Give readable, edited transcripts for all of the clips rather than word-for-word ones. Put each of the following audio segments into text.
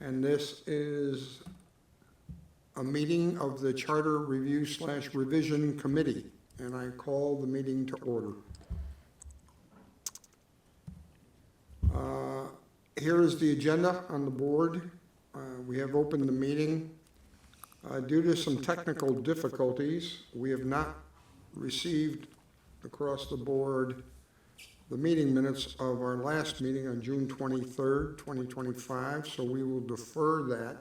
And this is a meeting of the Charter Review / Revision Committee, and I call the meeting to order. Here is the agenda on the board. We have opened the meeting. Due to some technical difficulties, we have not received across the board the meeting minutes of our last meeting on June 23rd, 2025, so we will defer that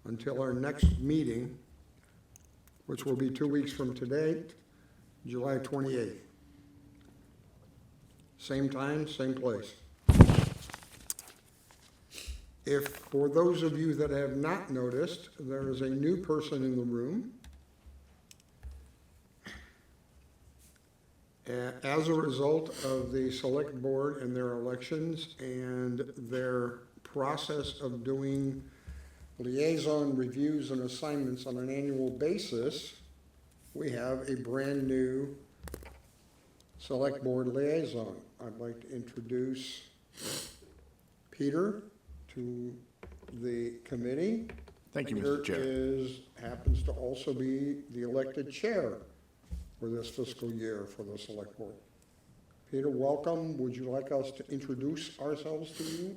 until our next meeting, which will be 2 weeks from today, July 28th. Same time, same place. If, for those of you that have not noticed, there is a new person in the room. As a result of the select board and their elections and their process of doing liaison reviews and assignments on an annual basis, we have a brand new select board liaison. I'd like to introduce Peter to the committee. Thank you, Peter Mr. Chair. happens to also be the elected chair for this fiscal year for the select board. Peter, welcome. Would you like us to introduce ourselves to you?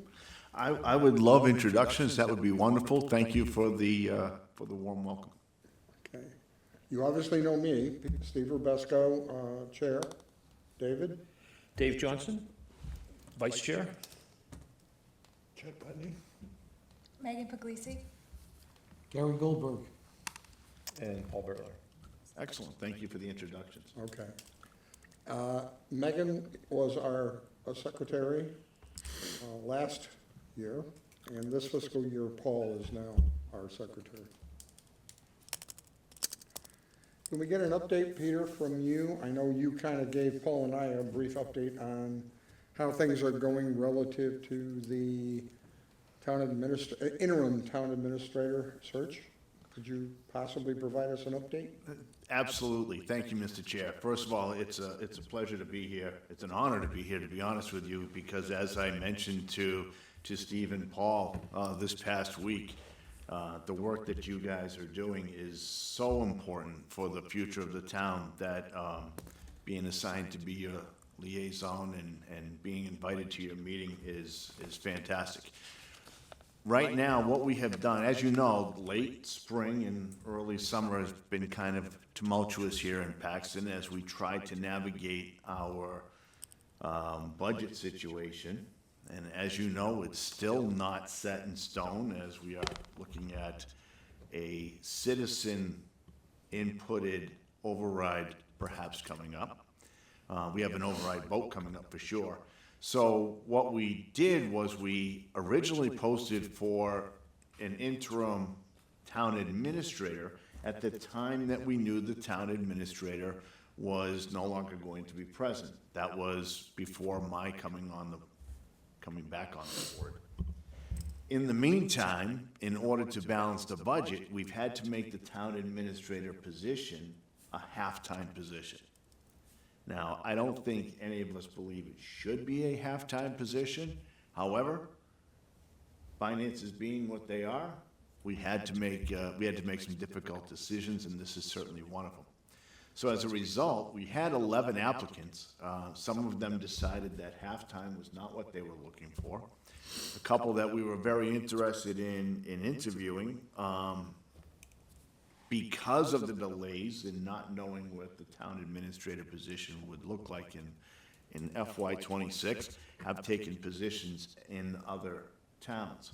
I would love introductions. That would be wonderful. Thank you for the warm welcome. Okay. You obviously know me, Steve Rubesco, chair. David? Dave Johnson, Vice Chair. Chet Putney. Megan Puglisi. Gary Goldberg. And Paul Bertler. Excellent. Thank you for the introductions. Okay. Megan was our secretary last year, and this fiscal year, Paul is now our secretary. Can we get an update, Peter, from you? I know you kind of gave Paul and I a brief update on how things are going relative to the interim town administrator search. Could you possibly provide us an update? Absolutely. Thank you, Mr. Chair. First of all, it's a pleasure to be here. It's an honor to be here, to be honest with you, because as I mentioned to Steve and Paul this past week, the work that you guys are doing is so important for the future of the town that being assigned to be your liaison and being invited to your meeting is fantastic. Right now, what we have done, as you know, late spring and early summer has been kind of tumultuous here in Paxton as we try to navigate our budget situation. And as you know, it's still not set in stone as we are looking at a citizen inputted override perhaps coming up. We have an override vote coming up for sure. So what we did was we originally posted for an interim town administrator at the time that we knew the town administrator was no longer going to be present. That was before my coming back on the board. In the meantime, in order to balance the budget, we've had to make the town administrator position a half-time position. Now, I don't think any of us believe it should be a half-time position. However, finances being what they are, we had to make some difficult decisions, and this is certainly one of them. So as a result, we had 11 applicants. Some of them decided that half-time was not what they were looking for. A couple that we were very interested in interviewing, because of the delays in not knowing what the town administrator position would look like in FY26, have taken positions in other towns.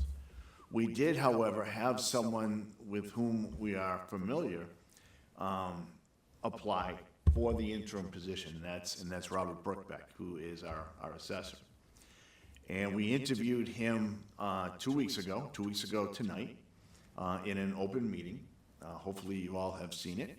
We did, however, have someone with whom we are familiar apply for the interim position, and that's Robert Brookbeck, who is our assessor. And we interviewed him 2 weeks ago tonight, in an open meeting. Hopefully you all have seen it.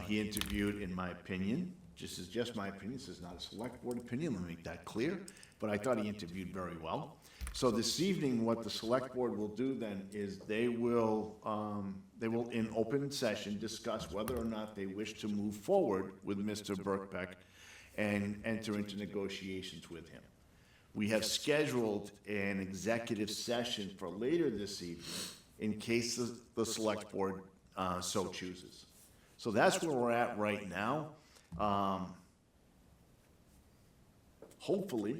He interviewed, in my opinion, just my opinion, this is not a select board opinion, let me make that clear, but I thought he interviewed very well. So this evening, what the select board will do then is they will in open session discuss whether or not they wish to move forward with Mr. Brookbeck and enter into negotiations with him. we have scheduled an executive session for later this evening in case the select board so chooses. So that's where we're at right now. Hopefully,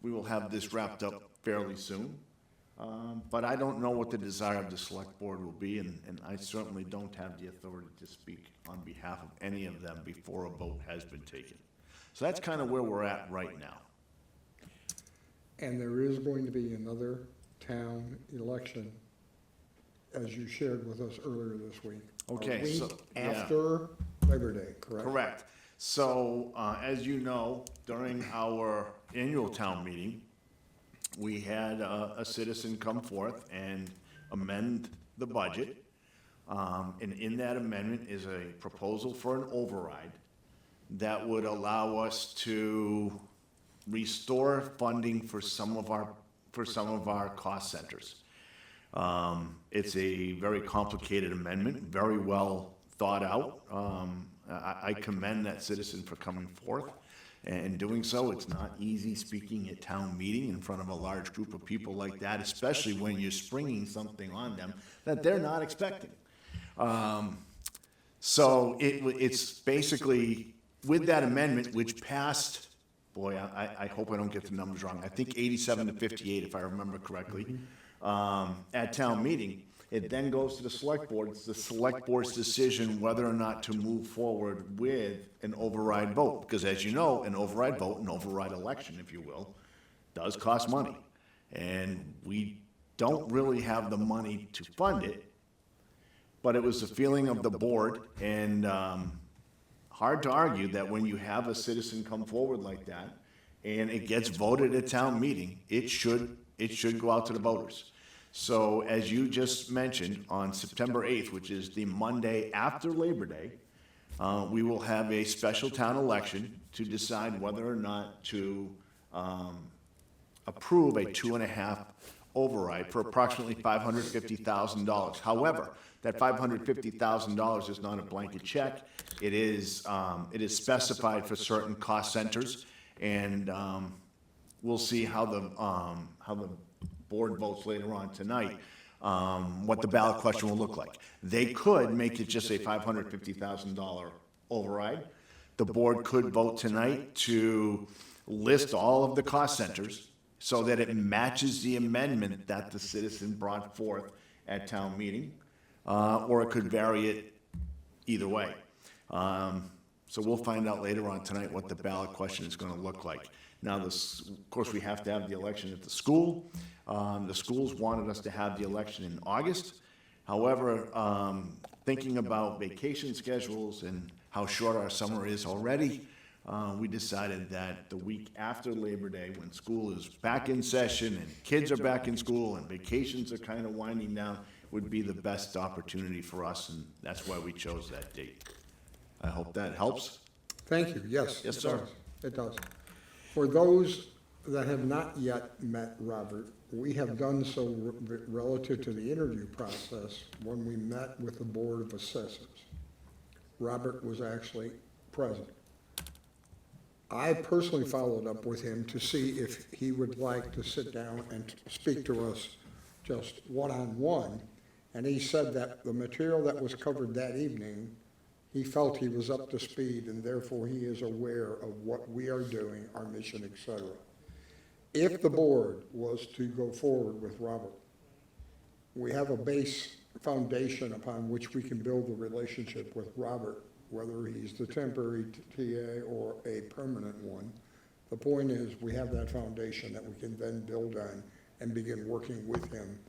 we will have this wrapped up fairly soon. But I don't know what the desire of the select board will be, and I certainly don't have the authority to speak on behalf of any of them before a vote has been taken. So that's kind of where we're at right now. And there is going to be another town election, as you shared with us earlier this week. Okay, A week so, yeah. after Labor Day, correct? Correct. So, as you know, during our annual town meeting, we had a citizen come forth and amend the budget. And in that amendment is a proposal for an override that would allow us to restore funding for some of our cost centers. It's a very complicated amendment, very well thought out. I commend that citizen for coming forth and doing so. It's not easy speaking at town meeting in front of a large group of people like that, especially when you're springing something on them that they're not expecting. So it's basically, with that amendment, which passed, boy, I hope I don't get the numbers wrong, I think 87 to 58, if I remember correctly, at town meeting. It then goes to the select board. It's the select board's decision whether or not to move forward with an override vote. Because as you know, an override vote, an override election, if you will, does cost money. And we don't really have the money to fund it, but it was the feeling of the board, and hard to argue that when you have a citizen come forward like that, and it gets voted at town meeting, it should go out to the voters. So as you just mentioned, on September 8th, which is the Monday after Labor Day, we will have a special town election to decide whether or not to approve a 2.5 override for approximately $550,000. However, that $550,000 is not a blanket check. It is specified for certain cost centers, and we'll see how the board votes later on tonight, what the ballot question will look like. They could make it just a $550,000 override. The board could vote tonight to list all of the cost centers so that it matches the amendment that the citizen brought forth at town meeting, or it could vary it either way. So we'll find out later on tonight what the ballot question is going to look like. Now, of course, we have to have the election at the school. The schools wanted us to have the election in August. However, thinking about vacation schedules and how short our summer is already, we decided that the week after Labor Day, when school is back in session and kids are back in school and vacations are kind of winding down, would be the best opportunity for us, and that's why we chose that date. I hope that helps. Thank you, yes. Yes, it sir. does. It does. For those that have not yet met Robert, we have done so relative to the interview process when we met with the Board of Assessors. Robert was actually present. I personally followed up with him to see if he would like to sit down and speak to us just one-on-one, and he said that the material that was covered that evening, he felt he was up to speed, and therefore he is aware of what we are doing, our mission, et cetera. If the board was to go forward with Robert, we have a base foundation upon which we can build a relationship with Robert, whether he's the temporary TA or a permanent one. The point is, we have that foundation that we can then build on and begin working with him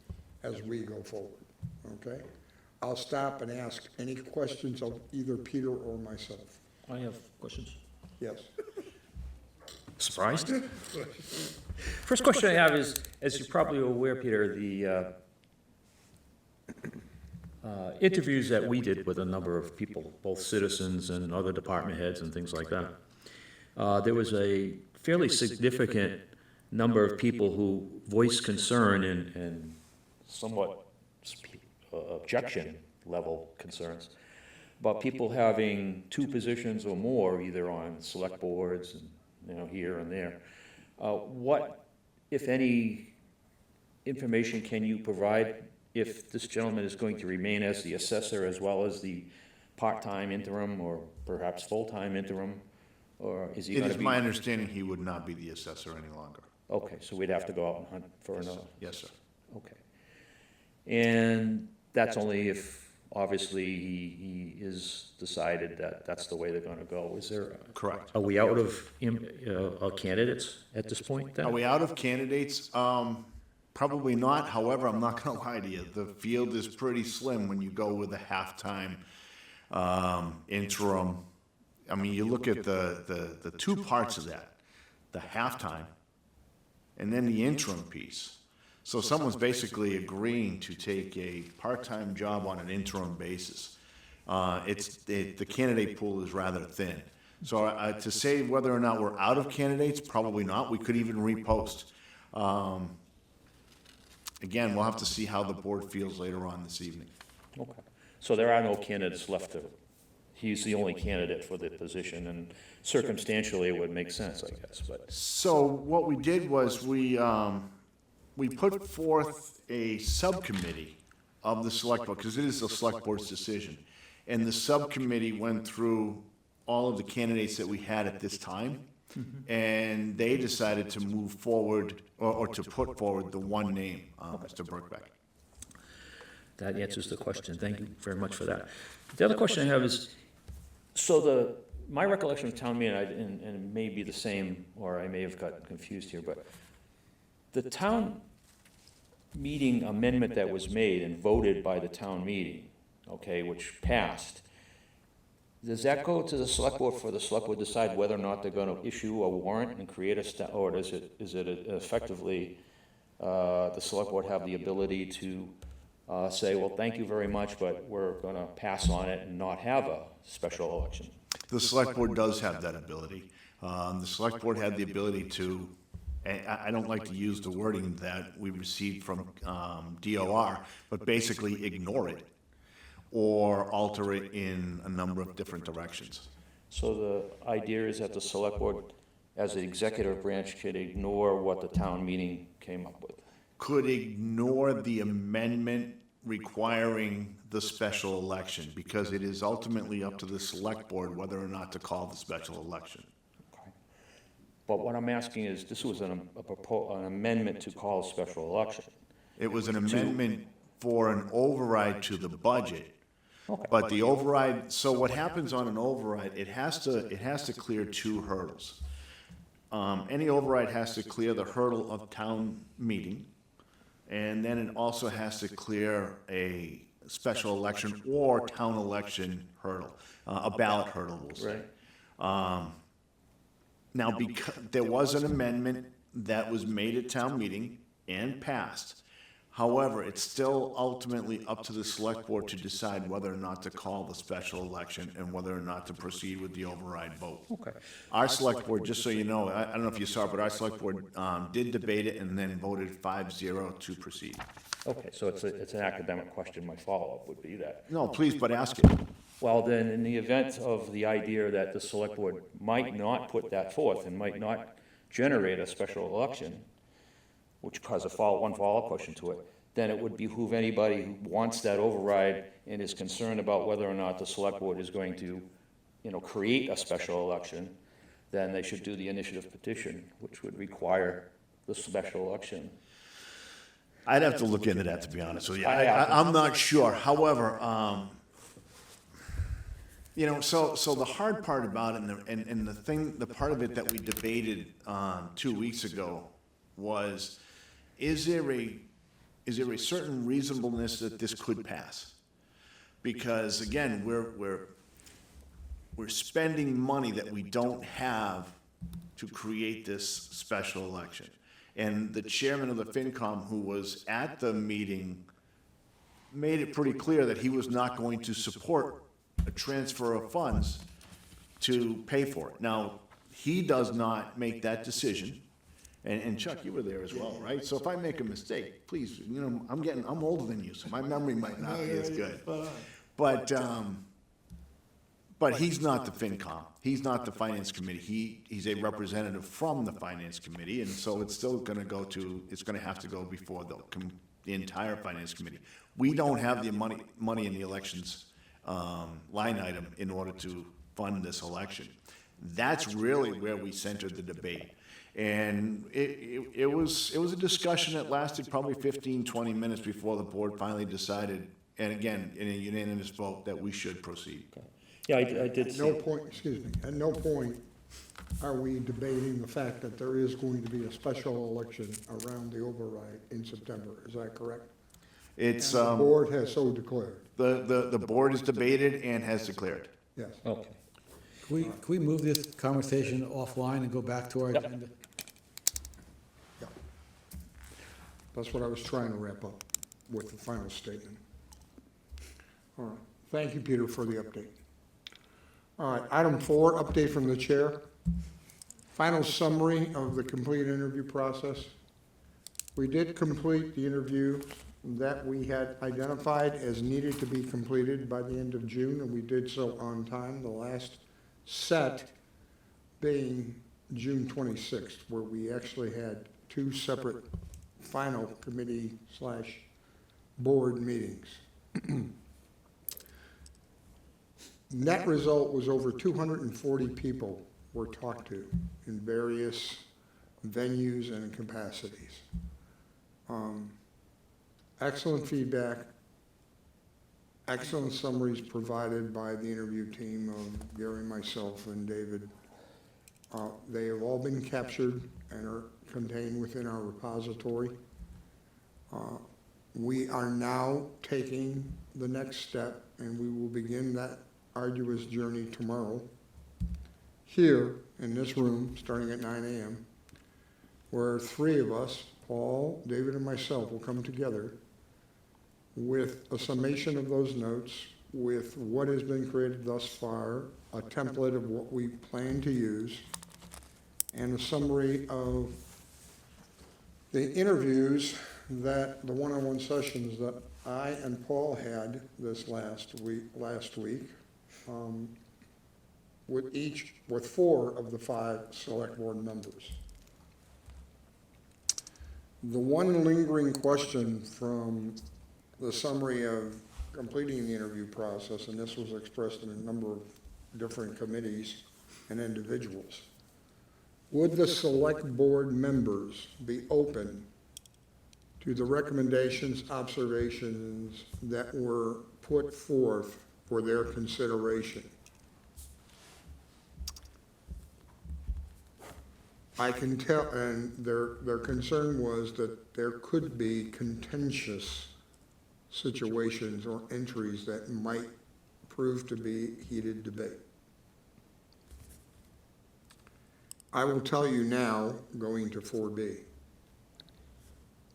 as we go forward, okay? I'll stop and ask any questions of either Peter or myself. I have questions. Yes. Surprised? First question I have is, as you're probably aware, Peter, the interviews that we did with a number of people, both citizens and other department heads and things like that, there was a fairly significant number of people who voiced concern and somewhat objection level concerns about people having two positions or more, either on select boards and, here and there. What if any information can you provide if this gentleman is going to remain as the assessor as well as the part-time interim or perhaps full-time interim? Or is he It going is to be? my understanding he would not be the assessor any longer. Okay, so we'd have to go out and hunt for another. Yes, sir. Okay. And that's only if, obviously, he is decided that that's the way they're gonna go. Is there? Correct. Are we out of candidates at this point then? Are we out of candidates? Probably not. However, I'm not gonna lie to you. The field is pretty slim when you go with a halftime, interim. I mean, you look at the two parts of that, the halftime and then the interim piece. So someone's basically agreeing to take a part-time job on an interim basis. The candidate pool is rather thin. So to say whether or not we're out of candidates, probably not. We could even repost. Again, we'll have to see how the board feels later on this evening. Okay. So there are no candidates left to, he's the only candidate for the position, and circumstantially it would make sense, I guess, but. So what we did was we put forth a subcommittee of the select board, because it is the select board's decision. And the subcommittee went through all of the candidates that we had at this time, and they decided to move forward, or to put forward the one name, Mr. Birkbeck. That answers the question. Thank you very much for that. The other question I have is, so my recollection of town meeting, and it may be the same, or I may have got confused here, but the town meeting amendment that was made and voted by the town meeting, okay, which passed, does that go to the select board for the select board to decide whether or not they're gonna issue a warrant and create or is it effectively, the select board have the ability to say, well, thank you very much, but we're gonna pass on it and not have a special election? The select board does have that ability. The select board had the ability to, and I don't like to use the wording that we received from DOR, but basically ignore it or alter it in a number of different directions. So the idea is that the select board, as the executive branch, could ignore what the town meeting came up with? Could ignore the amendment requiring the special election, because it is ultimately up to the select board whether or not to call the special election. Okay. But what I'm asking is, this was an amendment to call a special election. It was an amendment for an override to the budget. Okay. But the override, so what happens on an override, it has to clear two hurdles. Any override has to clear the hurdle of town meeting, and then it also has to clear a special election or town election hurdle, a ballot hurdle, we'll say. Right. Now, because there was an amendment that was made at town meeting and passed. However, it's still ultimately up to the select board to decide whether or not to call the special election and whether or not to proceed with the override vote. Okay. Our select board, just so you know, I don't know if you saw, but our select board did debate it and then voted 5-0 to proceed. Okay, so it's an academic question. My follow-up would be that. No, please, but ask it. Well, then, in the event of the idea that the select board might not put that forth and might not generate a special election, which causes one follow-up question to it, then it would behoove anybody who wants that override and is concerned about whether or not the select board is going to, create a special election, then they should do the initiative petition, which would require the special election. I'd have to look into that, to be honest with you. I'm not sure. However, so the hard part about it, and the part of it that we debated 2 weeks ago was, is there a certain reasonableness that this could pass? Because again, we're spending money that we don't have to create this special election. And the chairman of the FinCom, who was at the meeting, made it pretty clear that he was not going to support a transfer of funds to pay for it. Now, he does not make that decision. And Chuck, you were there as well, right? So if I make a mistake, please, I'm older than you, so my memory might not be as good. But But he's not the FinCom. He's not the Finance Committee. He's a representative from the Finance Committee, and so it's still going to it's going to have to go before the entire Finance Committee. We don't have the money in the elections line item in order to fund this election. That's really where we centered the debate. And it was a discussion that lasted probably 15, 20 minutes before the board finally decided, and again, in a unanimous vote, that we should proceed. Yeah, I did At see. no point, excuse me, at no point are we debating the fact that there is going to be a special election around the override in September. Is that correct? It's, The board has so declared, the board has debated and has declared. yes. Okay. Can we move this conversation offline and go back to our Yep. agenda? Yeah. That's what I was trying to wrap up with the final statement. All right. Thank you, Peter, for the update. All right, item 4, update from the chair. Final summary of the complete interview process. We did complete the interview that we had identified as needed to be completed by the end of June, and we did so on time. The last set being June 26th, where we actually had 2 separate final committee/board meetings. Net result was over 240 people were talked to in various venues and capacities. Excellent feedback, excellent summaries provided by the interview team of Gary, myself, and David. They have all been captured and are contained within our repository. We are now taking the next step, and we will begin that arduous journey tomorrow here in this room, starting at 9 a.m., where 3 of us, Paul, David, and myself, will come together with a summation of those notes, with what has been created thus far, a template of what we plan to use, and a summary of the interviews the one-on-one sessions that I and Paul had this last week, with 4 of the 5 select board members. The one lingering question from the summary of completing the interview process, and this was expressed in a number of different committees and individuals, would the select board members be open to the recommendations, observations that were put forth for their consideration? I can tell, and their concern was that there could be contentious situations or entries that might prove to be heated debate. I will tell you now, going to 4B,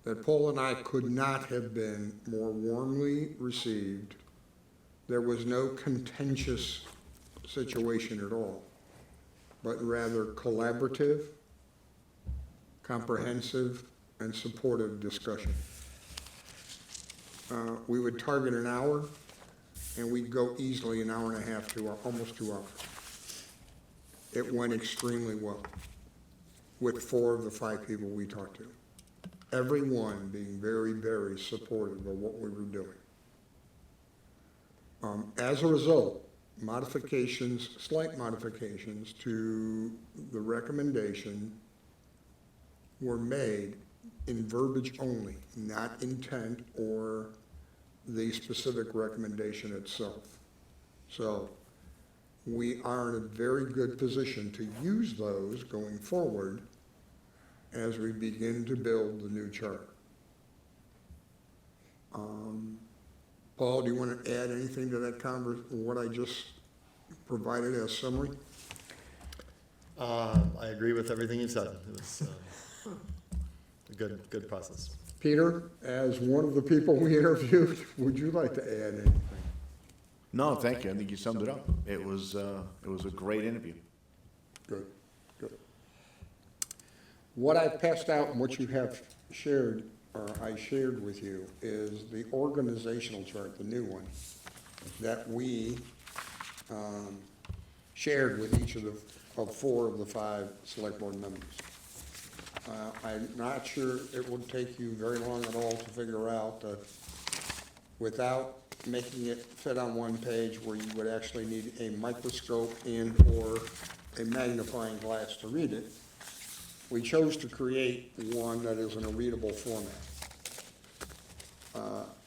that Paul and I could not have been more warmly received. There was no contentious situation at all, but rather collaborative, comprehensive, and supportive discussion. We would target an hour, and we'd go easily an hour and a half to almost 2 hours. It went extremely well with 4 of the 5 people we talked to. Everyone being very, very supportive of what we were doing. As a result, slight modifications to the recommendation were made in verbiage only, not intent or the specific recommendation itself. So we are in a very good position to use those going forward as we begin to build the new charter. Paul, do you want to add anything to that what I just provided as summary? I agree with everything you said. It was a good process. Peter, as one of the people we interviewed, would you like to add anything? No, thank you. I think you summed it up. It was a great interview. Good, good. What I've passed out and what you have shared, or I shared with you, is the organizational chart, the new one, that we shared with each of 4 of the 5 select board members. I'm not sure it would take you very long at all to figure out that without making it fit on one page where you would actually need a microscope and/or a magnifying glass to read it, we chose to create one that is in a readable format.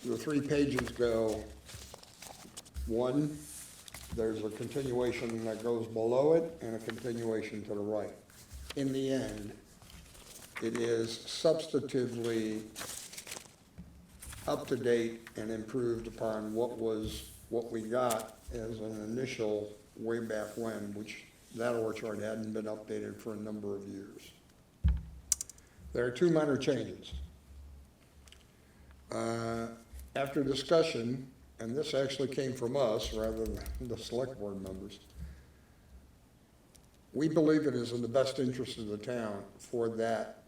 The 3 pages go, 1, there's a continuation that goes below it and a continuation to the right. In the end, it is substantively up to date and improved upon what we got as an initial way back when, which that orchard hadn't been updated for a number of years. There are 2 minor changes. After discussion, and this actually came from us rather than the select board members, we believe it is in the best interest of the town for that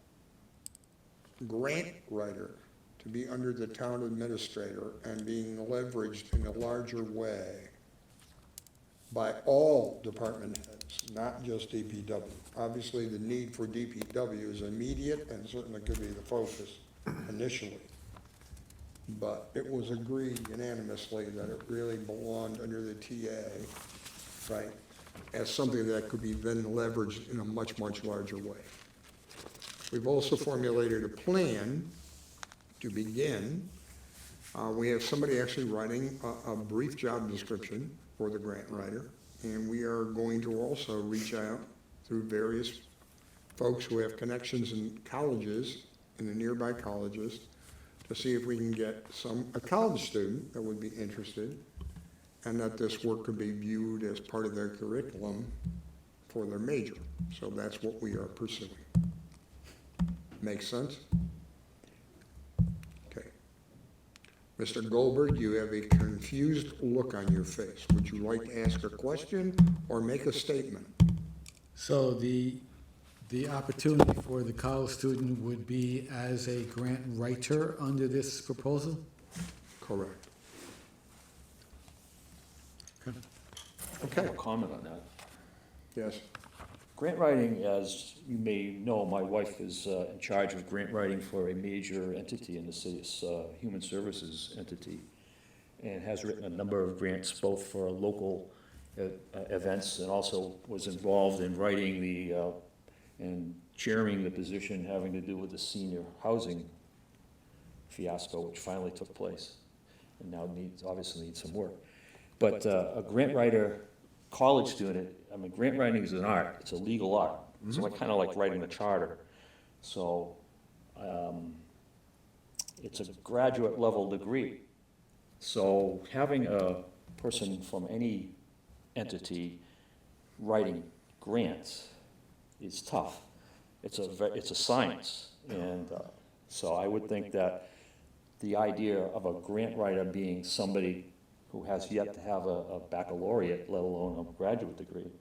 grant writer to be under the town administrator and being leveraged in a larger way by all department heads, not just DPW. Obviously, the need for DPW is immediate and certainly could be the focus initially. But it was agreed unanimously that it really belonged under the TA, right, as something that could be then leveraged in a much, much larger way. We've also formulated a plan to begin. We have somebody actually writing a brief job description for the grant writer, and we are going to also reach out through various folks who have connections in colleges, in the nearby colleges, to see if we can get a college student that would be interested, and that this work could be viewed as part of their curriculum for their major. So that's what we are pursuing. Make sense? Okay. Mr. Goldberg, you have a confused look on your face. Would you like to ask a question or make a statement? So the opportunity for the college student would be as a grant writer under this proposal? Correct. I Okay, have a comment on that. yes. Grant writing, as you may know, my wife is in charge of grant writing for a major entity in the city, it's a human services entity, and has written a number of grants both for local events and also was involved in writing and chairing the position having to do with the senior housing fiasco, which finally took place and now obviously needs some work. But a grant writer, college student, I mean, grant writing is an art, it's a legal art. So I kind of like writing the charter. So it's a graduate level degree. So having a person from any entity writing grants is tough. It's a science. And so I would think that the idea of a grant writer being somebody who has yet to have a baccalaureate, let alone a graduate degree,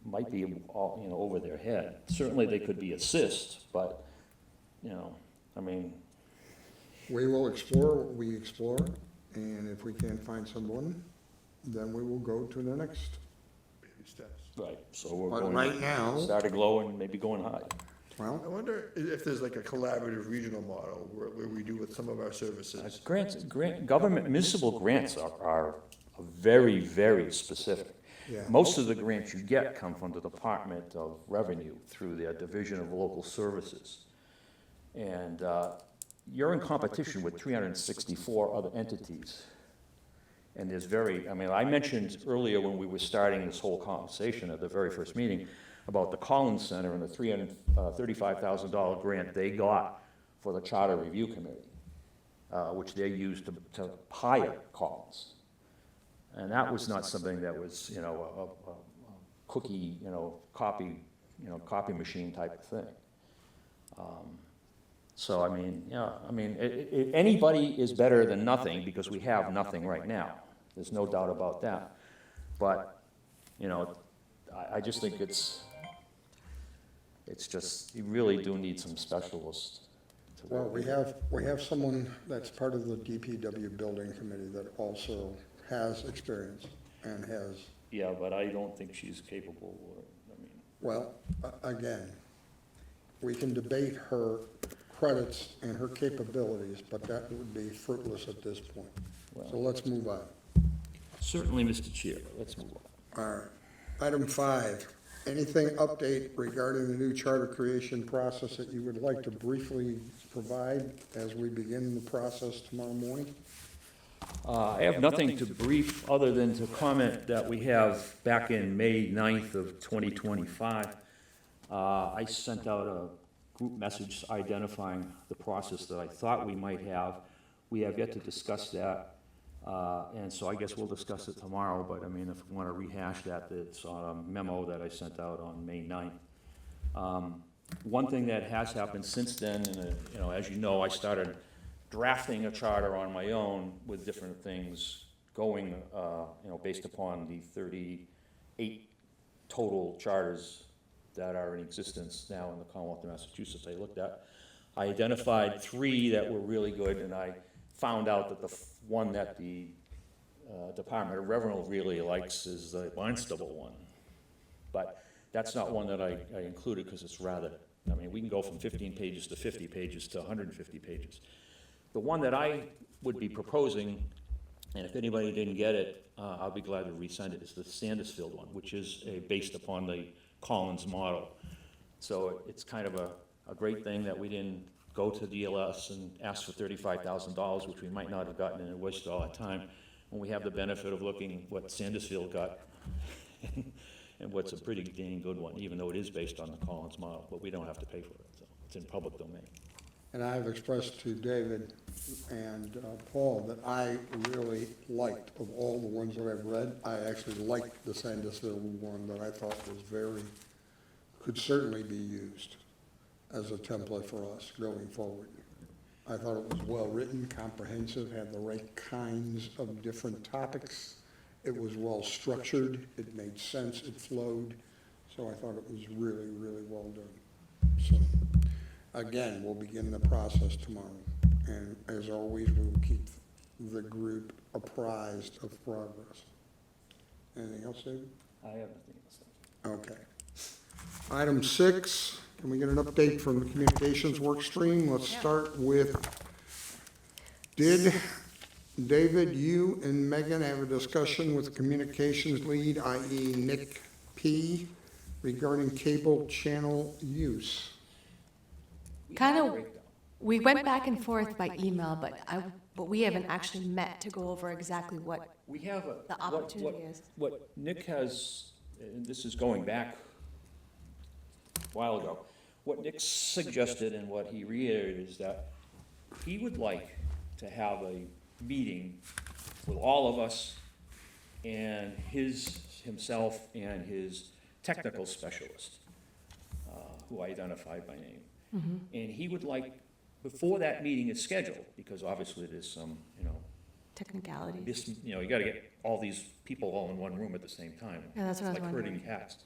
might be over their head. Certainly they could be assist, but, I mean. We will explore what we explore, and if we can't find someone, then we will go to the next. Baby steps. Right, so we're But going. right now- Started low and maybe going high. Well, I wonder if there's like a collaborative regional model where we do with some of our services. Government, municipal grants are very, very specific. yeah, Most of the grants you get come from the Department of Revenue through their Division of Local Services. And you're in competition with 364 other entities. And there's I mentioned earlier when we were starting this whole conversation at the very first meeting about the Collins Center and the $335,000 grant they got for the Charter Review Committee, which they used to hire Collins. And that was not something that was, a cookie, copy machine type of thing. So, anybody is better than nothing because we have nothing right now. There's no doubt about that. But, I just think it's just, you really do need some specialists. well, we have someone that's part of the DPW building committee that also has experience and has Yeah, but I don't think she's capable, or, I mean, Well, again, we can debate her credits and her capabilities, but that would be fruitless at this point. So let's move on. certainly, Mr. Chair, let's move on. All right. Item 5, anything update regarding the new charter creation process that you would like to briefly provide as we begin the process tomorrow morning? I have nothing to brief other than to comment that we have back in May 9th of 2025. I sent out a group message identifying the process that I thought we might have. We have yet to discuss that, and so I guess we'll discuss it tomorrow, but I mean, if we want to rehash that, it's on a memo that I sent out on May 9th. One thing that has happened since then, and you know, as you know, I started drafting a charter on my own with different things going, you know, based upon the 38 total charters that are in existence now in the Commonwealth of Massachusetts I looked at. I identified 3 that were really good, and I found out that the one that the Department of Revenue really likes is the Barnstable one. But that's not one that I included because it's rather, I mean, we can go from 15 pages to 50 pages to 150 pages. The one that I would be proposing, and if anybody didn't get it, I'll be glad to resend it, is the Sandusfield one, which is based upon the Collins model. So it's kind of a great thing that we didn't go to DLS and ask for $35,000, which we might not have gotten, and it wasted all that time, when we have the benefit of looking what Sandusfield got, and what's a pretty dang good one, even though it is based on the Collins model, but we don't have to pay for it, so it's in public domain. And I have expressed to David and Paul that I really liked, of all the ones that I've read, I actually liked the Sandusfield one that I thought was could certainly be used as a template for us going forward. I thought it was well-written, comprehensive, had the right kinds of different topics. It was well-structured, it made sense, it flowed, so I thought it was really, really well done. So, again, we'll begin the process tomorrow, and as always, we will keep the group apprised of progress. Anything else, David? I have nothing else. Okay. Item 6, can we get an update from the Communications Workstream? Let's start with, did David, you and Megan have a discussion with the communications lead, i.e. Nick P., regarding cable channel use? Kind of, we went back and forth by email, but we haven't actually met to go over exactly what We have a. the opportunity is. What Nick has, and this is going back a while ago, what Nick suggested and what he reiterated is that he would like to have a meeting with all of us and himself and his technical specialist, who I identified by name. And he would like, before that meeting is scheduled, because obviously there's some, you know, Technicalities. this, you know, you gotta get all these people all in one room at the same time. Yeah, that's what I was It's like herding wondering. cats.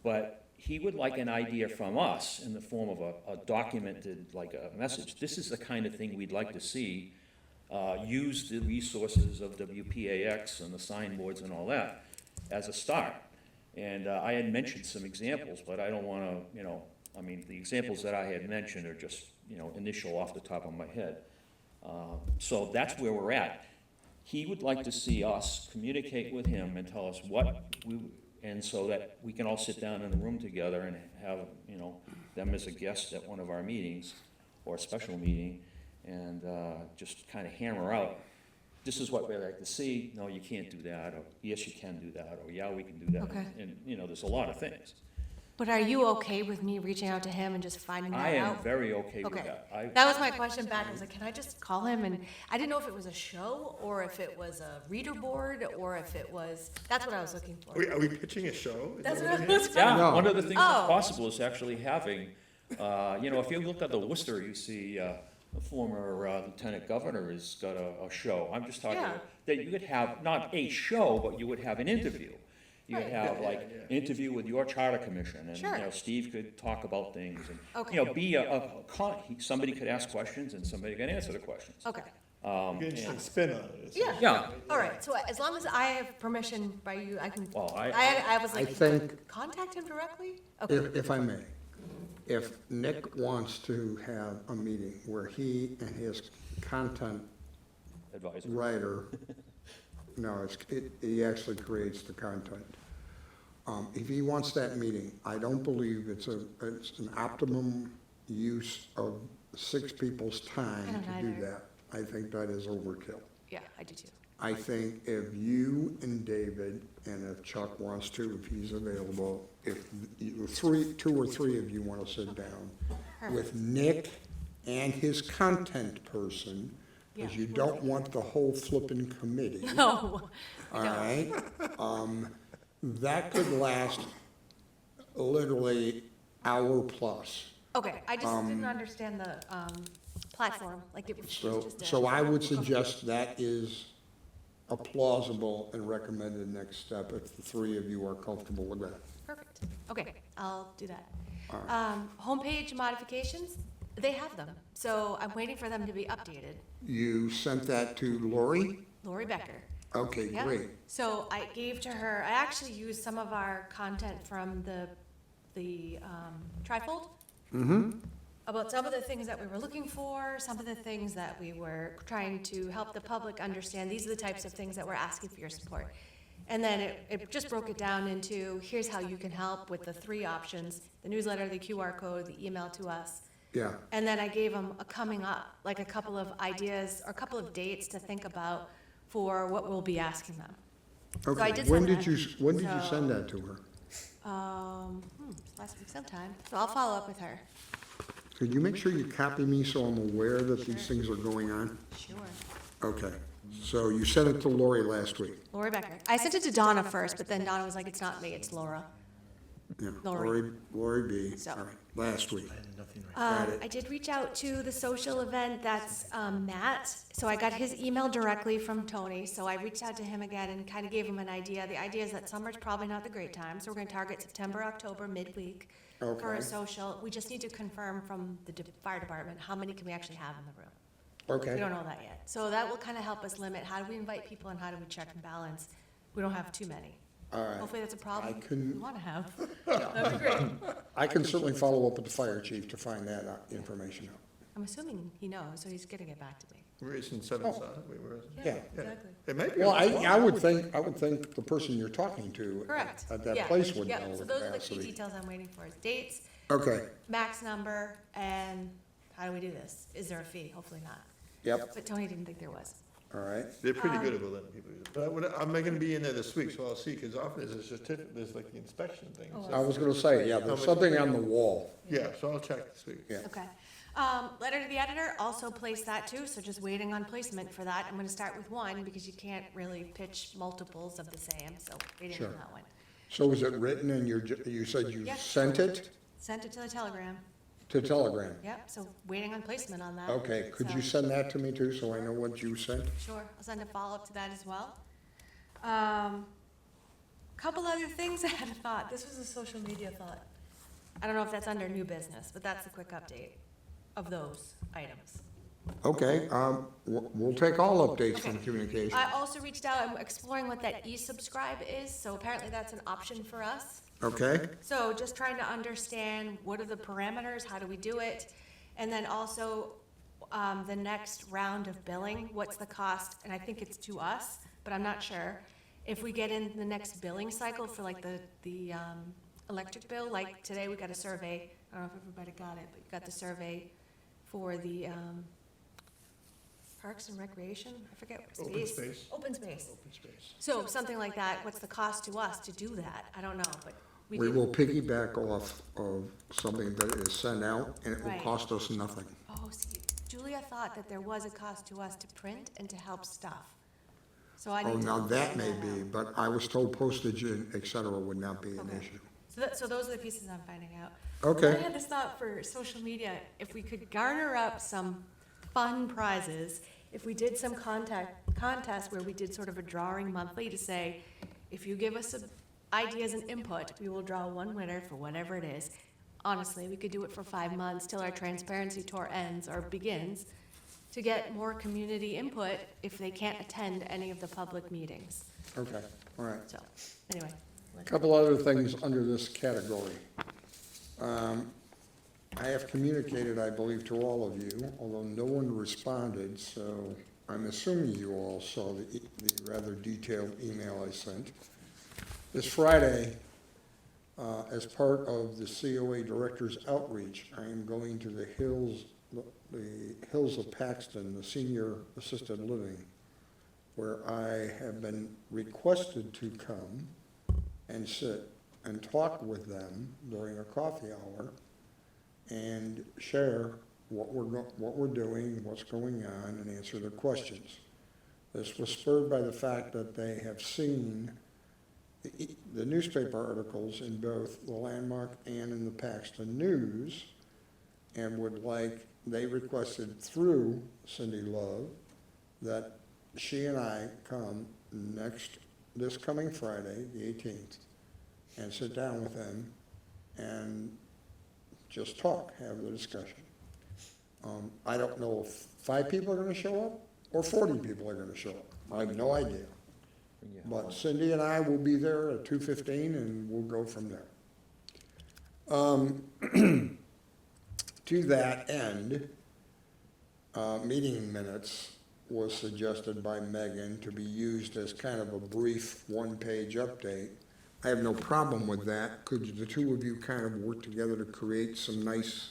But he would like an idea from us in the form of a documented, like a message. This is the kind of thing we'd like to see, use the resources of WPAX and the signboards and all that as a start. And I had mentioned some examples, but I don't wanna, you know, I mean, the examples that I had mentioned are just, you know, initial off the top of my head. So that's where we're at. He would like to see us communicate with him and tell us what we, and so that we can all sit down in the room together and have, you know, them as a guest at one of our meetings or a special meeting, and just kind of hammer out, this is what we like to see, no, you can't do that, or yes, you can do that, or yeah, we can do that. Okay. And, you know, there's a lot of things. But are you okay with me reaching out to him and just finding that out? I am very okay with Okay. that. That was my question back. I was like, can I just call him? And I didn't know if it was a show or if it was a reader board or if it was, that's what I was looking for. Are we pitching a show? Is That's that what what I it was. is? Yeah, No. one of the things Oh. that's possible is actually having, you know, if you look at the Worcester, you see the former lieutenant governor has got a show. I'm just talking Yeah. that you could have, not a show, but you would have an interview. You would Right. have like an interview with your charter commission, and, Sure. you know, Steve could talk about things, and, Okay. you know, be somebody could ask questions and somebody could answer the questions. Okay, Interesting spin on it. Yeah. Yeah, All right, so as long as I have permission by you, I can, well, I was I like, think, contact him directly? Okay, if I may, if Nick wants to have a meeting where he and his content advisor. writer, no, he actually creates the content. If he wants that meeting, I don't believe it's an optimum use of 6 people's I time don't to do either. that. I think that is overkill. yeah, I do too. I think if you and David, and if Chuck wants to, if he's available, if two or three of you want to sit down with Nick and his content person, because Yeah. you don't want the whole flipping committee, No, all right? That could last literally hour plus. okay, I just didn't understand the, platform, like it was So, just a. so I would suggest that is a plausible and recommended next step if the 3 of you are comfortable with that. Perfect, okay, I'll do that. All right. Homepage modifications, they have them, so I'm waiting for them to be updated. You sent that to Lori? Lori Becker. Okay, Yeah. great. So I gave to her, I actually used some of our content from the trifold. About some of the things that we were looking for, some of the things that we were trying to help the public understand. These are the types of things that we're asking for your support. And then it just broke it down into, here's how you can help with the 3 options: the newsletter, the QR code, the email to us. Yeah, And then I gave them a coming up, like a couple of ideas or a couple of dates to think about for what we'll be asking them. I okay. did When send did that. you So- send that to her? Last week sometime, so I'll follow up with her. Could you make sure you copy me so I'm aware that these things are going on? Sure. Okay, so you sent it to Lori last week? Lori Becker. I sent it to Donna first, but then Donna was like, it's not me, it's Laura. Yeah, Lori. Lori B, So- all right, last week. I had nothing right. Got it. I did reach out to the social event, that's Matt, so I got his email directly from Tony, so I reached out to him again and kind of gave him an idea. The idea is that summer's probably not the great time, so we're gonna target September, October, midweek for Okay. a social. We just need to confirm from the fire department, how many can we actually have in the room? We Okay, don't know that yet. So that will kind of help us limit, how do we invite people and how do we check and balance? We don't have too many. all right. Hopefully that's a problem I couldn't- we want to have. That'd be great. I can certainly follow up with the fire chief to find that information out. I'm assuming he knows, so he's getting it back to me. We're in 7 side, we were. Yeah. Exactly. It may be. Well, I would think the person you're talking to Correct. at that Yeah. place would Yeah. know So the those are the key capacity. details I'm waiting for, is dates, Okay, max number, and how do we do this? Is there a fee? Hopefully not. yep, But Tony didn't think there was. all right. They're pretty good about letting people use it. But I'm gonna be in there this week, so I'll see, because often there's a certificate, there's like the inspection thing. Oh, so- I was gonna say, yeah, there's something on the wall. Yeah, so I'll check this week. Yeah. Okay. Letter to the editor, also place that too, so just waiting on placement for that. I'm gonna start with one, because you can't really pitch multiples of the same, so waiting Sure. on that one. So is it written and you said you Yeah. sent it Sent it to the Telegram. to Telegram? Yep, so waiting on placement on that. Okay, could So- you send that to me too, so I know what you sent? Sure, I'll send a follow-up to that as well. Couple other things I had a thought, this was a social media thought. I don't know if that's under new business, but that's a quick update of those items. Okay, we'll take all updates from Okay. communication. I also reached out, I'm exploring what that e-subscribe is, so apparently that's an option for us. Okay, So just trying to understand what are the parameters, how do we do it? And then also, the next round of billing, what's the cost? And I think it's to us, but I'm not sure. If we get in the next billing cycle for like the electric bill, like today we got a survey, I don't know if everybody got it, but you got the survey for the Parks and Recreation, I forget what Open space. space. Open space. Open space. So something like that, what's the cost to us to do that? I don't know, but we we did. will piggyback off of something that is sent out, and it will Right. cost us nothing. Oh, see, Julia thought that there was a cost to us to print and to help stuff. So I Oh, need to. now that may find be, out. but I was told postage and et cetera would not be an Okay. issue. So those are the pieces I'm finding out. Okay. I had this thought for social media, if we could garner up some fun prizes, if we did some contest where we did sort of a drawing monthly to say, if you give us some ideas and input, we will draw one winner for whatever it is. Honestly, we could do it for 5 months till our transparency tour ends or begins. to get more community input if they can't attend any of the public meetings. Okay, all right. So, anyway. Couple other things under this category. I have communicated, I believe, to all of you, although no one responded, so I'm assuming you all saw the rather detailed email I sent. This Friday, as part of the COA Director's Outreach, I am going to the Hills of Paxton, the Senior Assisted Living, where I have been requested to come and sit and talk with them during a coffee hour and share what we're doing, what's going on, and answer their questions. This was spurred by the fact that they have seen the newspaper articles in both the Landmark and in the Paxton News, and they requested through Cindy Love that she and I come this coming Friday, the 18th, and sit down with them and just talk, have the discussion. I don't know if 5 people are going to show up or 40 people are going to show up. I have no idea. But Cindy and I will be there at 2:15 and we'll go from there. To that end, meeting minutes was suggested by Megan to be used as kind of a brief one-page update. I have no problem with that. Could the two of you kind of work together to create some nice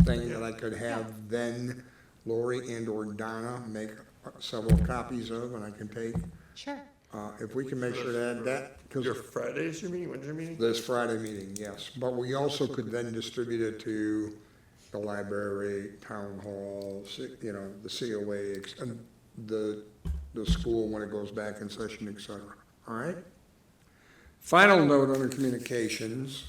thing that I could have then Lori and or Donna make several copies of and I can take? Sure. If we can make sure to add that, because Your Friday is your meeting, when's your meeting? this Friday meeting, yes. But we also could then distribute it to the library, town hall, the COA, and the school when it goes back in session, et cetera. All right? Final note under communications.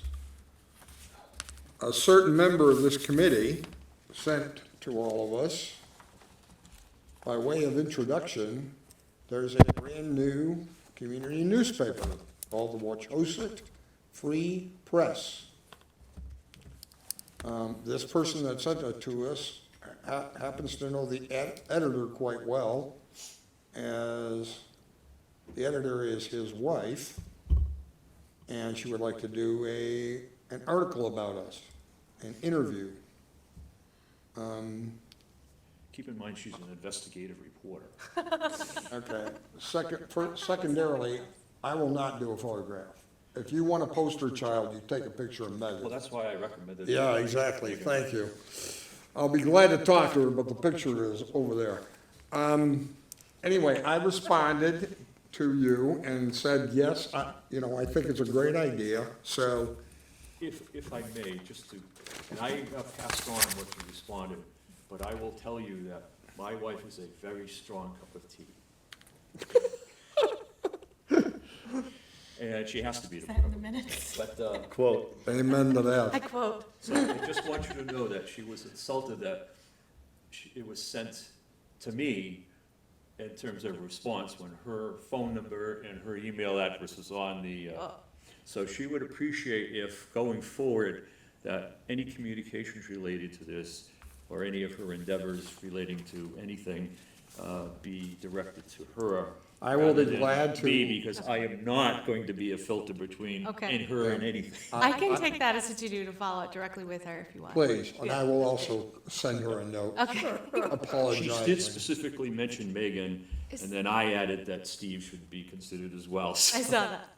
A certain member of this committee sent to all of us, by way of introduction, there's a brand-new community newspaper called the Wachusett Free Press. This person that sent it to us happens to know the editor quite well, as the editor is his wife, and she would like to do an article about us, an interview. Keep in mind, she's an investigative reporter. Okay. Secondarily, I will not do a photograph. If you want a poster child, you take a picture of Megan. Well, that's why I recommended. Yeah, exactly. Thank you. I'll be glad to talk to her, but the picture is over there. Anyway, I responded to you and said, yes, I think it's a great idea, so, If I may, just to, and I passed on what you responded, but I will tell you that my wife is a very strong cup of tea. And she has to be. Is that in the minutes? But, quote, amen to I that. quote. so I just want you to know that she was insulted that it was sent to me in terms of response when her phone number and her email address was on the, so she would appreciate if going forward that any communications related to this or any of her endeavors relating to anything be directed to her. I will be rather than glad to. me, because I am not going to be a filter between Okay. and her and anything. I can take that as a to-do to follow up directly with her if you want. Please, and I will also send her a note Okay. She apologizing. did specifically mention Megan, Is- and then I added that Steve should be considered as well. I So saw that.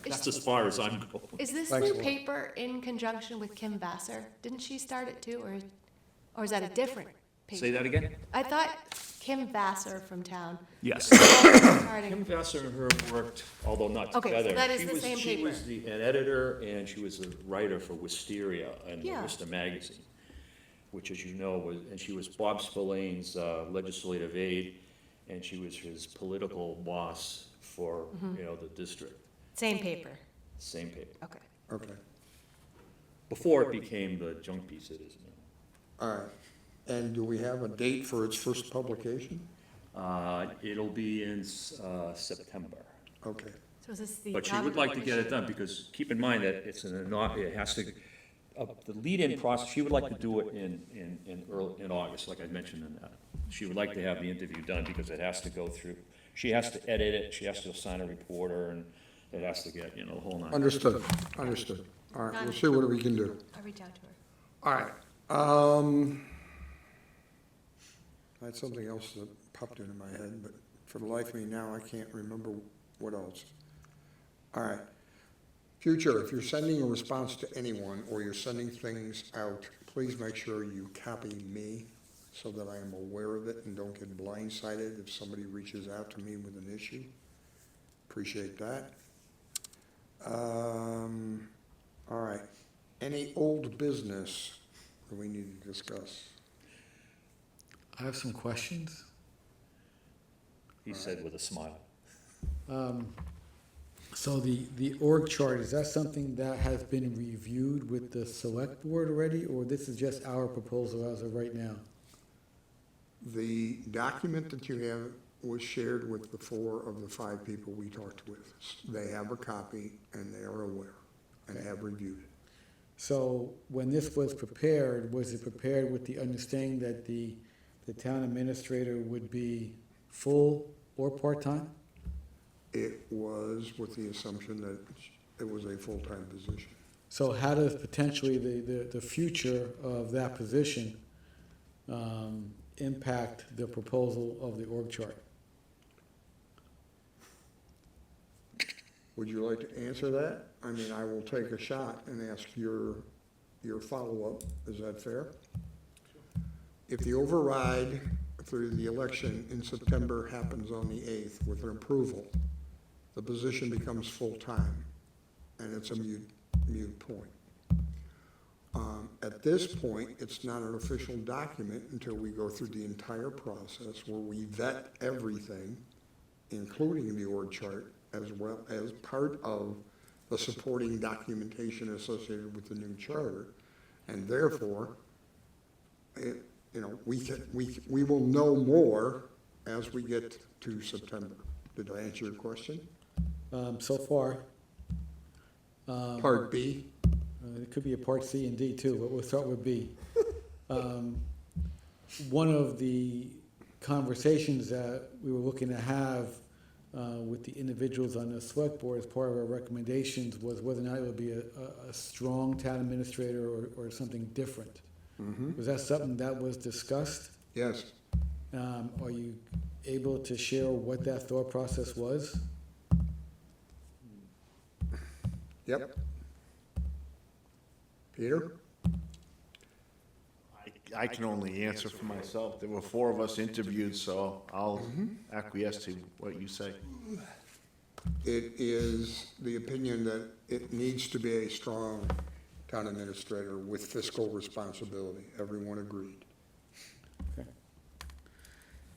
that's as far as I'm going. Is this Thanks new a lot. paper in conjunction with Kim Vassar? Didn't she start it too, or is that a different paper? Say that again? I thought Kim Vassar from town Yes. starting. Kim Vassar and her worked, although not Okay, so together. that is She the was- same She paper. was an editor, and she was a writer for Wisteria and Yeah. Worcester Magazine, which, as you know, and she was Bob Spillane's legislative aide, and she was his political boss for, the district. Same paper. Same paper. Okay. Okay, Before it became the junk piece it is now. all right. And do we have a date for its first publication? It'll be in September. Okay, So is this the? But she would like to get it done, because keep in mind that it has to the lead-in process, she would like to do it in August, like I mentioned in that. She would like to have the interview done because it has to go through, she has to edit it, she has to assign a reporter, and it has to get, the whole nine. Understood, understood. All right, we'll see what we can do. I'll reach out to her. All right. I had something else that popped into my head, but for the life of me now, I can't remember what else. All right. Future, if you're sending a response to anyone or you're sending things out, please make sure you copy me so that I am aware of it and don't get blindsided if somebody reaches out to me with an issue. Appreciate that. All right. Any old business that we need to discuss? I have some questions. He said with a smile. So the org chart, is that something that has been reviewed with the select board already, or this is just our proposal as of right now? The document that you have was shared with the 4 of the 5 people we talked with. They have a copy and they are aware and have reviewed it. So when this was prepared, was it prepared with the understanding that the town administrator would be full or part-time? It was with the assumption that it was a full-time position. So how does potentially the future of that position impact the proposal of the org chart? Would you like to answer that? I mean, I will take a shot and ask your follow-up. Is that fair? If the override through the election in September happens on the 8th with an approval, the position becomes full-time, and it's a moot point. At this point, it's not an official document until we go through the entire process where we vet everything, including the org chart, as well as part of the supporting documentation associated with the new charter. And therefore, we will know more as we get to September. Did I answer your question? So far, Part B? it could be a part C and D too, but we'll start with B. One of the conversations that we were looking to have with the individuals on the select board as part of our recommendations was whether or not it would be a strong town administrator or something different. Was that something that was discussed? Yes. Are you able to share what that thought process was? Yep. Peter? I can only answer for myself. There were 4 of us interviewed, so I'll acquiesce to what you say. It is the opinion that it needs to be a strong town administrator with fiscal responsibility. Everyone agreed. Okay.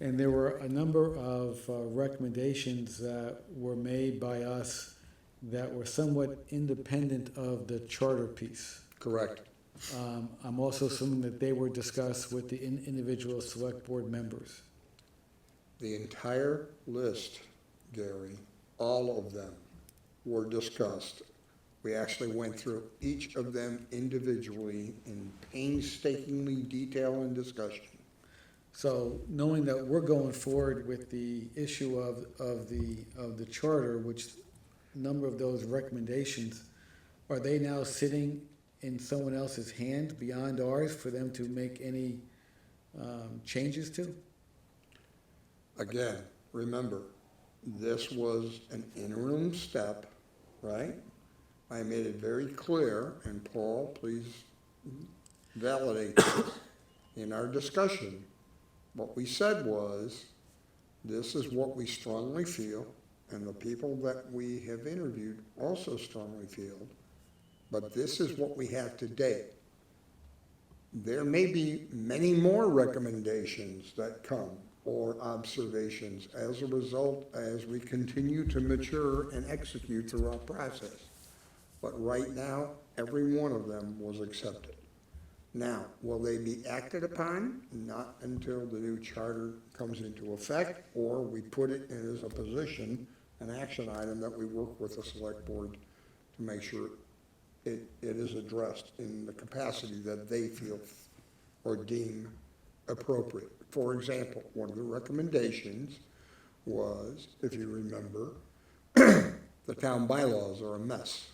And there were a number of recommendations that were made by us that were somewhat independent of the charter piece. Correct. I'm also assuming that they were discussed with the individual select board members. The entire list, Gary, all of them were discussed. We actually went through each of them individually in painstakingly detail and discussion. So knowing that we're going forward with the issue of the charter, which a number of those recommendations, are they now sitting in someone else's hand beyond ours for them to make any changes to? Again, remember, this was an interim step, right? I made it very clear, and Paul, please validate this. In our discussion, what we said was, this is what we strongly feel, and the people that we have interviewed also strongly feel, but this is what we have to date. There may be many more recommendations that come or observations as a result as we continue to mature and execute through our process. But right now, every one of them was accepted. Now, will they be acted upon? Not until the new charter comes into effect, or we put it as a position, an action item that we work with the select board to make sure it is addressed in the capacity that they feel or deem appropriate. For example, one of the recommendations was, if you remember, the town bylaws are a mess.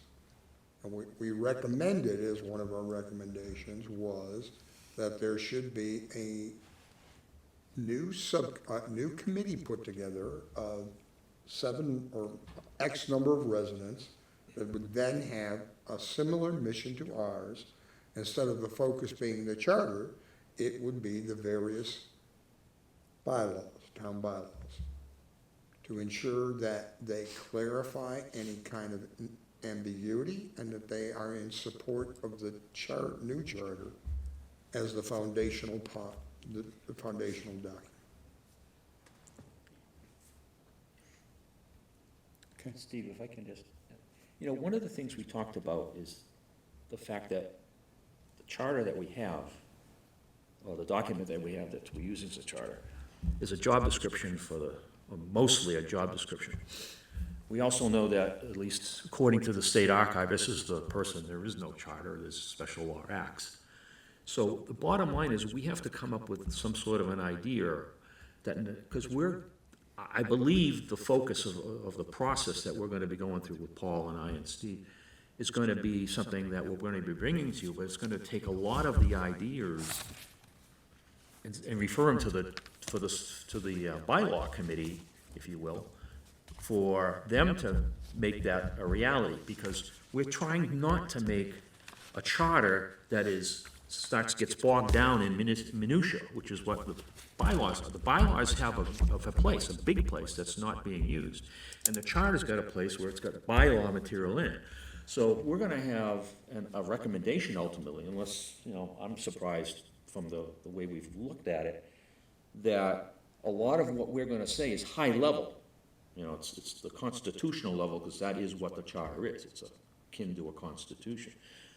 And we recommended, as one of our recommendations, was that there should be a new committee put together of 7 or X number of residents that would then have a similar mission to ours. Instead of the focus being the charter, it would be the various bylaws, town bylaws, to ensure that they clarify any kind of ambiguity and that they are in support of the new charter as the foundational the foundational document. Okay. Steve, if I can just, one of the things we talked about is the fact that the charter that we have, or the document that we have that we're using as a charter, is a job description or mostly a job description. We also know that, at least according to the state archive, this is the person, there is no charter, there's special law acts. So the bottom line is we have to come up with some sort of an idea that, because I believe the focus of the process that we're going to be going through with Paul and I and Steve is going to be something that we're going to be bringing to you, but it's going to take a lot of the ideas and refer them to the bylaw committee, if you will, for them to make that a reality, because we're trying not to make a charter that gets bogged down in minutia, which is what the bylaws are. The bylaws have a place, a big place that's not being used, and the charter's got a place where it's got bylaw material in it. So we're gonna have a recommendation ultimately, unless, I'm surprised from the way we've looked at it, that a lot of what we're gonna say is high level. It's the constitutional level, because that is what the charter is. It's akin to a constitution.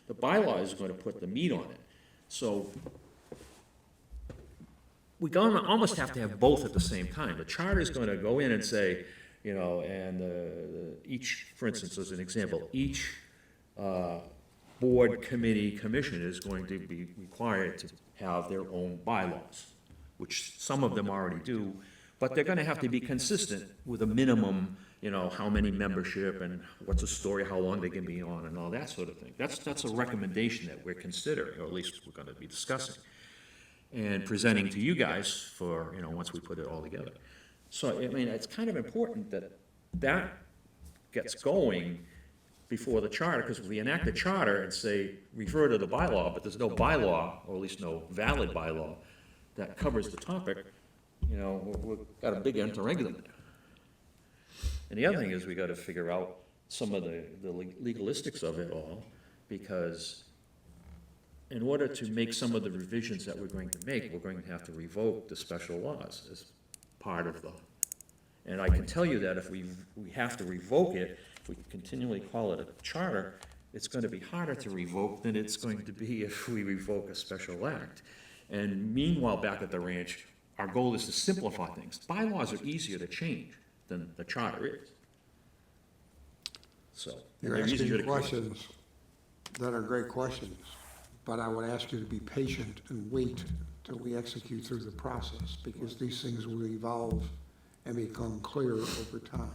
The bylaw is going to put the meat on it. So we're going to almost have to have both at the same time. The charter is going to go in and say, each, for instance, as an example, each board, committee, commission is going to be required to have their own bylaws, which some of them already do, but they're going to have to be consistent with a minimum, how many membership and what's the story, how long they can be on, and all that sort of thing. That's a recommendation that we're considering, or at least we're going to be discussing and presenting to you guys for, once we put it all together. So, it's kind of important that gets going before the charter, because if we enact a charter and say, refer to the bylaw, but there's no bylaw, or at least no valid bylaw, that covers the topic, we've got a big interregnum. And the other thing is we got to figure out some of the legalistics of it all, because in order to make some of the revisions that we're going to make, we're going to have to revoke the special laws as part of and I can tell you that if we have to revoke it, if we continually call it a charter, it's going to be harder to revoke than it's going to be if we revoke a special act. And meanwhile, back at the ranch, our goal is to simplify things. Bylaws are easier to change than the charter is. So, You're asking questions that are great questions, but I would ask you to be patient and wait till we execute through the process, because these things will evolve and become clear over time.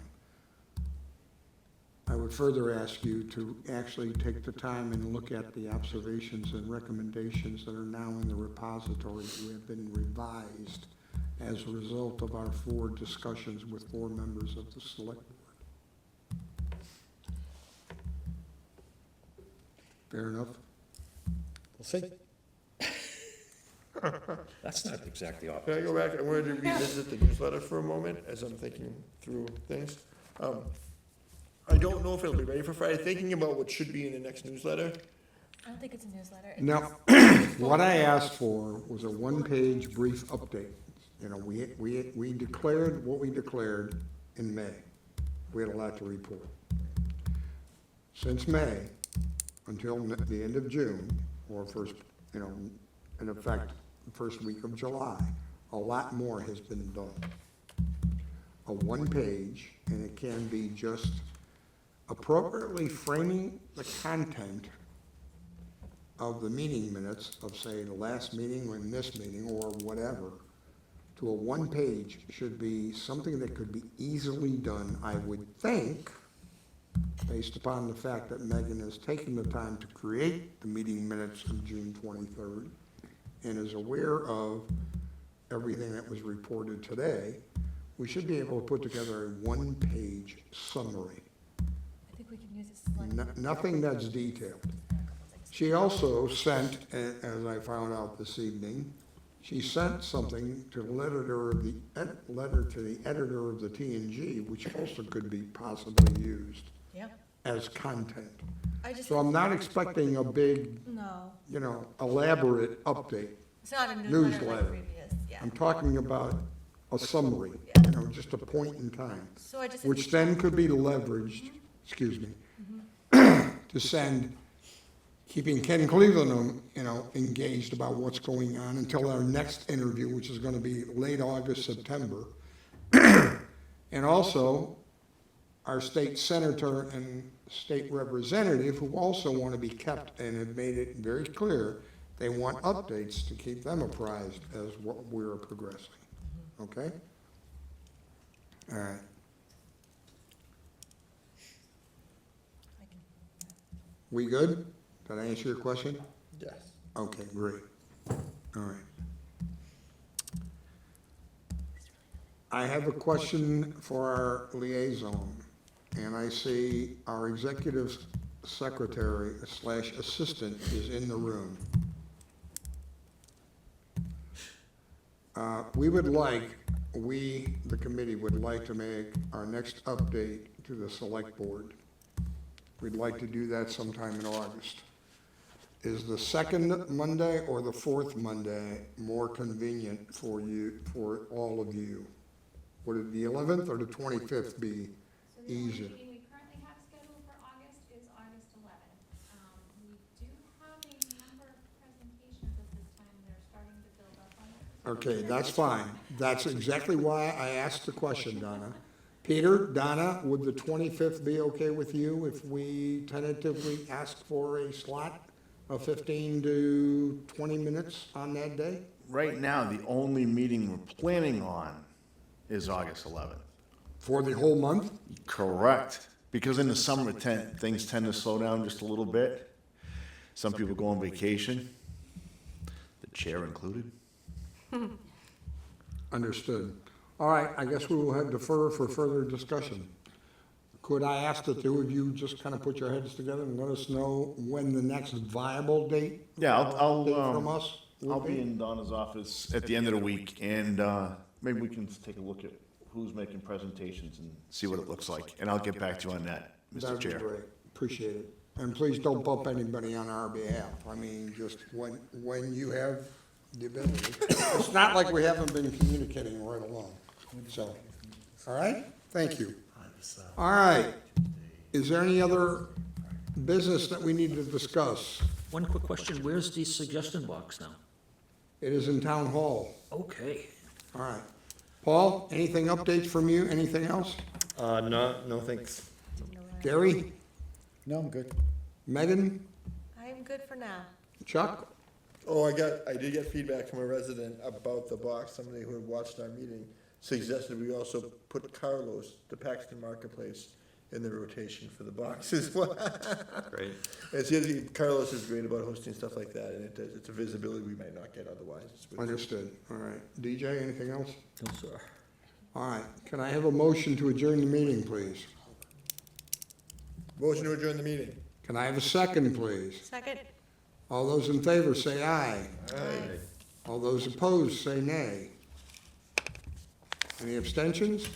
I would further ask you to actually take the time and look at the observations and recommendations that are now in the repository who have been revised as a result of our 4 discussions with 4 members of the select board. Fair enough? We'll see. That's not exactly Can opposite. I go back? I wanted to revisit the newsletter for a moment as I'm thinking through things. I don't know if it'll be ready for Friday. Thinking about what should be in the next newsletter. I don't think it's a newsletter. It's Now, what I asked for was a 1-page brief update. We declared what we declared in May. We had a lot to report. Since May until the end of June, or first, in effect, the first week of July, a lot more has been done. A 1-page, and it can be just appropriately framing the content of the meeting minutes of, say, the last meeting or in this meeting or whatever, to a one-page should be something that could be easily done, I would think, based upon the fact that Megan has taken the time to create the meeting minutes of June 23rd and is aware of everything that was reported today, we should be able to put together a one-page summary. I think we can use this slide. Nothing that's detailed. She also sent, as I found out this evening, she sent something to the letter to the editor of the TNG, which also could be possibly used Yeah. as content. I just, So I'm not expecting a big, no, elaborate update. it's not a newsletter Newsletter. like previous, yeah. I'm talking about a summary, just a point in time, So I just. which then could be leveraged, excuse me, to send, keeping Ken Cleveland, engaged about what's going on until our next interview, which is going to be late August, September. And also, our state senator and state representative, who also want to be kept and have made it very clear, they want updates to keep them apprised as what we're progressing. Okay? All right. We good? Did I answer your question? Yes. Okay, great. All right. I have a question for our liaison, and I see our executive secretary / assistant is in the room. The committee would like to make our next update to the select board. We'd like to do that sometime in August. Is the second Monday or the fourth Monday more convenient for you, for all of you? Would it the 11th or the 25th be So the only easier? meeting we currently have scheduled for August is August 11th. We do have a number of presentations at this time, they're starting to build up on it. Okay, that's fine. That's exactly why I asked the question, Donna. Peter, Donna, would the 25th be okay with you if we tentatively ask for a slot of 15 to 20 minutes on that day? Right now, the only meeting we're planning on is August 11th. For the whole month? Correct. Because in the summer, things tend to slow down just a little bit. Some people go on vacation, the chair included. Understood. All right, I guess we will have defer for further discussion. Could I ask the two of you just kind of put your heads together and let us know when the next viable date? Yeah, date from us will I'll be in Donna's office at the end of the week, and maybe we can take a look at who's making presentations and see what it looks like. And I'll get back to you on that, Mr. That'd be Chair. great. Appreciate it. And please don't bump anybody on our behalf. I mean, just when you have the ability. It's not like we haven't been communicating right along. So, all right? Thank you. All right. Is there any other business that we need to discuss? One quick question, where's the suggestion box now? It is in town hall. Okay. All right. Paul, anything updates from you? Anything else? No, thanks. Gary? No, I'm good. Megan? I'm good for now. Chuck? Oh, I did get feedback from a resident about the box. Somebody who had watched our meeting suggested we also put Carlos, the Paxton Marketplace, in the rotation for the box as well. Great. Carlos is great about hosting stuff like that, and it's a visibility we might not get otherwise. Understood. All right. DJ, anything else? No, sir. All right. Can I have a motion to adjourn the meeting, please? Motion to adjourn the meeting. Can I have a second, please? Second? All those in favor say aye. Aye. All those opposed say nay. Any abstentions?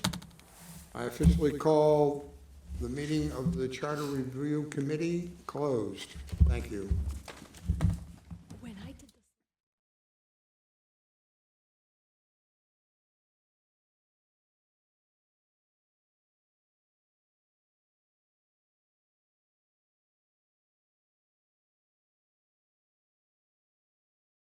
I officially call the meeting of the Charter Review Committee closed. Thank you.